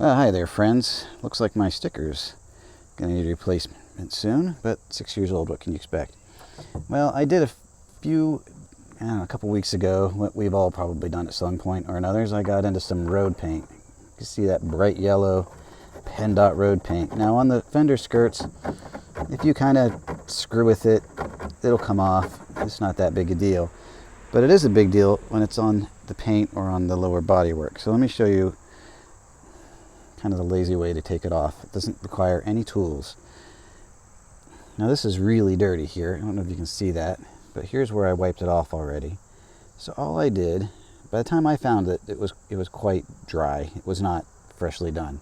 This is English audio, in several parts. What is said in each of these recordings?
Well, hi there, friends. Looks like my sticker's gonna need a replacement soon, but 6 years old, what can you expect? Well, I did a couple weeks ago, what we've all probably done at some point or another, is I got into some road paint. You can see that bright yellow PennDOT road paint. Now on the fender skirts, if you kind of screw with it, it'll come off. It's not that big a deal. But it is a big deal when it's on the paint or on the lower bodywork. So let me show you kind of the lazy way to take it off. It doesn't require any tools. Now this is really dirty here. I don't know if you can see that, but here's where I wiped it off already. So all I did, by the time I found it, it was quite dry. It was not freshly done.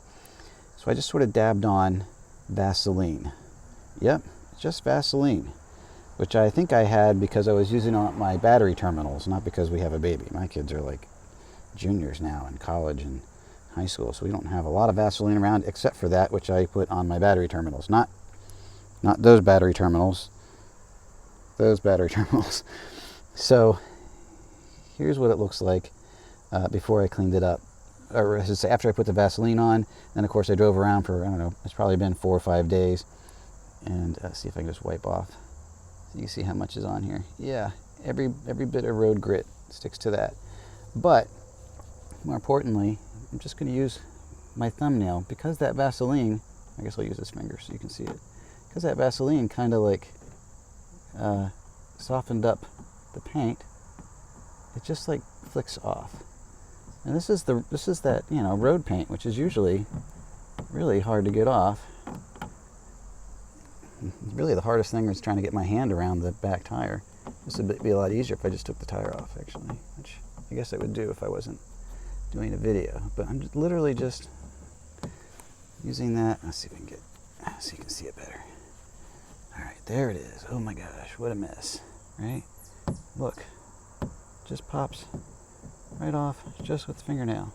So I just sort of dabbed on Vaseline. Yep, just Vaseline, which I think I had because I was using on my battery terminals, not because we have a baby. My kids are like juniors now in college and high school, so we don't have a lot of Vaseline around except for that which I put on my battery terminals. Not those battery terminals. Those battery terminals. So here's what it looks like before I cleaned it up. Or after I put the Vaseline on, then of course I drove around for, I don't know, it's probably been 4 or 5 days. And see if I can just wipe off. So you see how much is on here. Yeah, every bit of road grit sticks to that. But more importantly, I'm just going to use my thumbnail because that Vaseline, I guess I'll use this finger so you can see it. Because that Vaseline kind of like softened up the paint, it just like flicks off. And this is that, you know, road paint, which is usually really hard to get off. Really the hardest thing is trying to get my hand around the back tire. This would be a lot easier if I just took the tire off, actually, which I guess I would do if I wasn't doing a video. But I'm just literally just using that. Let's see if we can get, so you can see it better. All right, there it is. Oh my gosh, what a mess, right? Look, just pops right off just with the fingernail.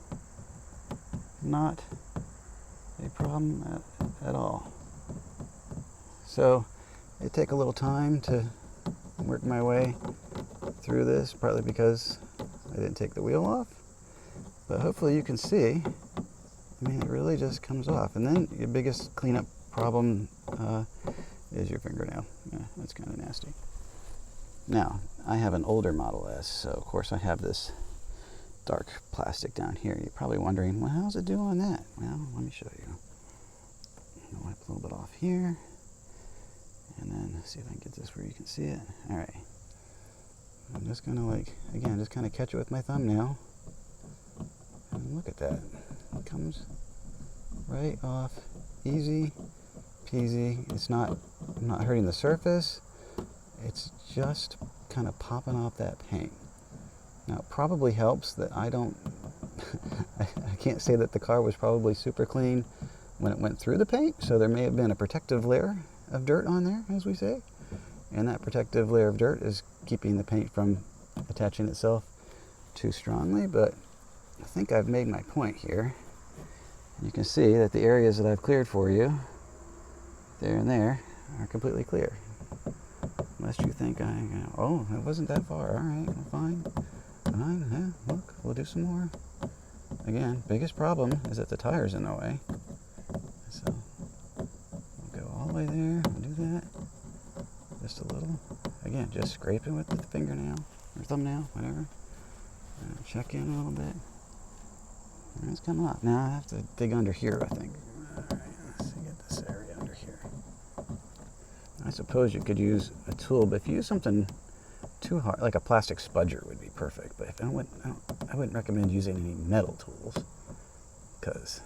Not a problem at all. So it take a little time to work my way through this, partly because I didn't take the wheel off. But hopefully you can see, I mean, it really just comes off. And then your biggest cleanup problem is your fingernail. Yeah, that's kind of nasty. Now, I have an older Model S, so of course I have this dark plastic down here. You're probably wondering, well, how's it do on that? Well, let me show you. I'll wipe a little bit off here. And then see if I can get this where you can see it. All right. I'm just going to, like, again, just kind of catch it with my thumbnail. And look at that. It comes right off. Easy peasy. I'm not hurting the surface. It's just kind of popping off that paint. Now, it probably helps that I don't, I can't say that the car was probably super clean when it went through the paint, so there may have been a protective layer of dirt on there, as we say. And that protective layer of dirt is keeping the paint from attaching itself too strongly, but I think I've made my point here. You can see that the areas that I've cleared for you, there and there, are completely clear. Unless you think oh, it wasn't that far. All right, well, fine. Yeah, look, we'll do some more. Again, biggest problem is that the tire's in the way. So we'll go all the way there, we'll do that. Just a little. Again, just scraping with the fingernail or thumbnail, whatever. Check in a little bit. And it's coming off. Now I have to dig under here, I think. All right, let's see, get this area under here. I suppose you could use a tool, but if you use something too hard, like a plastic spudger would be perfect. But I wouldn't recommend using any metal tools because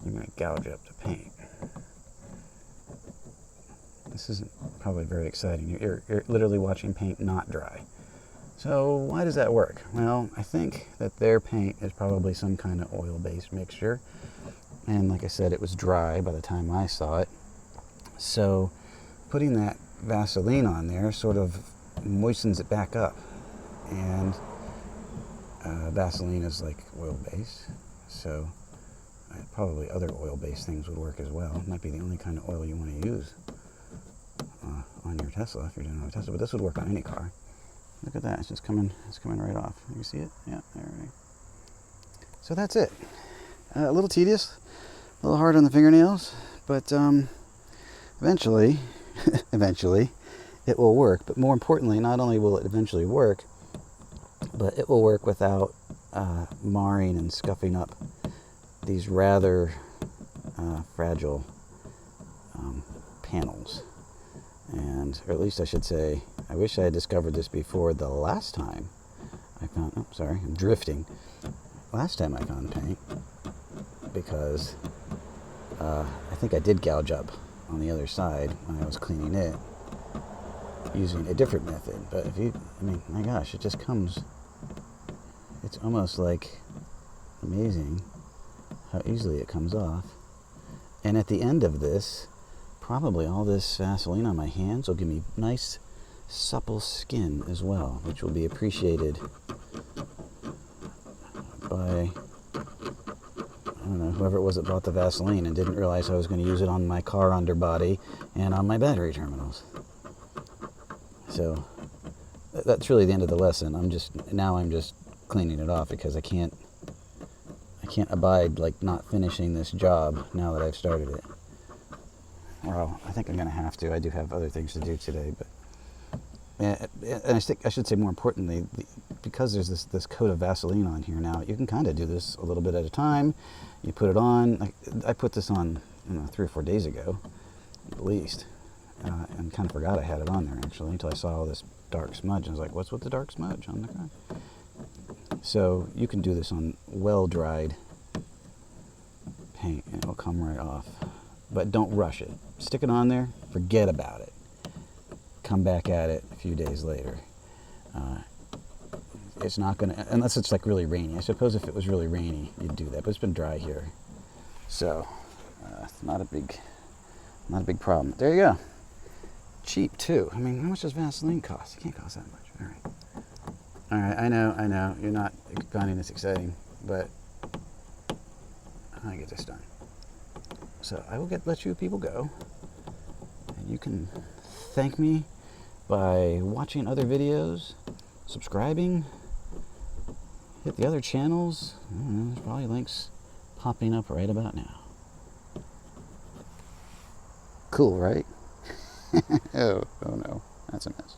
you're going to gouge up the paint. This isn't probably very exciting. You're literally watching paint not dry. So why does that work? Well, I think that their paint is probably some kind of oil-based mixture. And like I said, it was dry by the time I saw it. So putting that Vaseline on there sort of moistens it back up. And Vaseline is like oil-based. So probably other oil-based things would work as well. It might be the only kind of oil you want to use on your Tesla if you're doing it on a Tesla. But this would work on any car. Look at that, it's coming right off. You see it? Yeah, there we go. So that's it. A little tedious, a little hard on the fingernails, but eventually, eventually, it will work. But more importantly, not only will it eventually work, but it will work without marring and scuffing up these rather fragile panels. And, or at least I should say, I wish I had discovered this before the last time I found, oh, sorry, I'm drifting. Last time I found paint, because I think I did gouge up on the other side when I was cleaning it using a different method. But if you, I mean, my gosh, it just comes, it's almost like amazing how easily it comes off. And at the end of this, probably all this Vaseline on my hands will give me nice supple skin as well, which will be appreciated by, I don't know, whoever it was that bought the Vaseline and didn't realize I was going to use it on my car underbody and on my battery terminals. So that's really the end of the lesson. I'm just cleaning it off because I can't abide like not finishing this job now that I've started it. Well, I think I'm going to have to. I do have other things to do today, but and I think I should say more importantly, because there's this coat of Vaseline on here now, you can kind of do this a little bit at a time. You put it on. I put this on, 3 or 4 days ago, at least, and kind of forgot I had it on there actually until I saw all this dark smudge. I was like, "What's with the dark smudge on the car?" So you can do this on well-dried paint, and it'll come right off. But don't rush it. Stick it on there. Forget about it. Come back at it a few days later. It's not going to, unless it's like really rainy. I suppose if it was really rainy, you'd do that. But it's been dry here, so it's not a big problem. There you go. Cheap too. I mean, how much does Vaseline cost? It can't cost that much. All right. I know. You're not finding this exciting, but I get this done. So I will let you people go, and you can thank me by watching other videos, subscribing, hit the other channels. I don't know, there's probably links popping up right about now. Cool, right? oh no, that's a mess.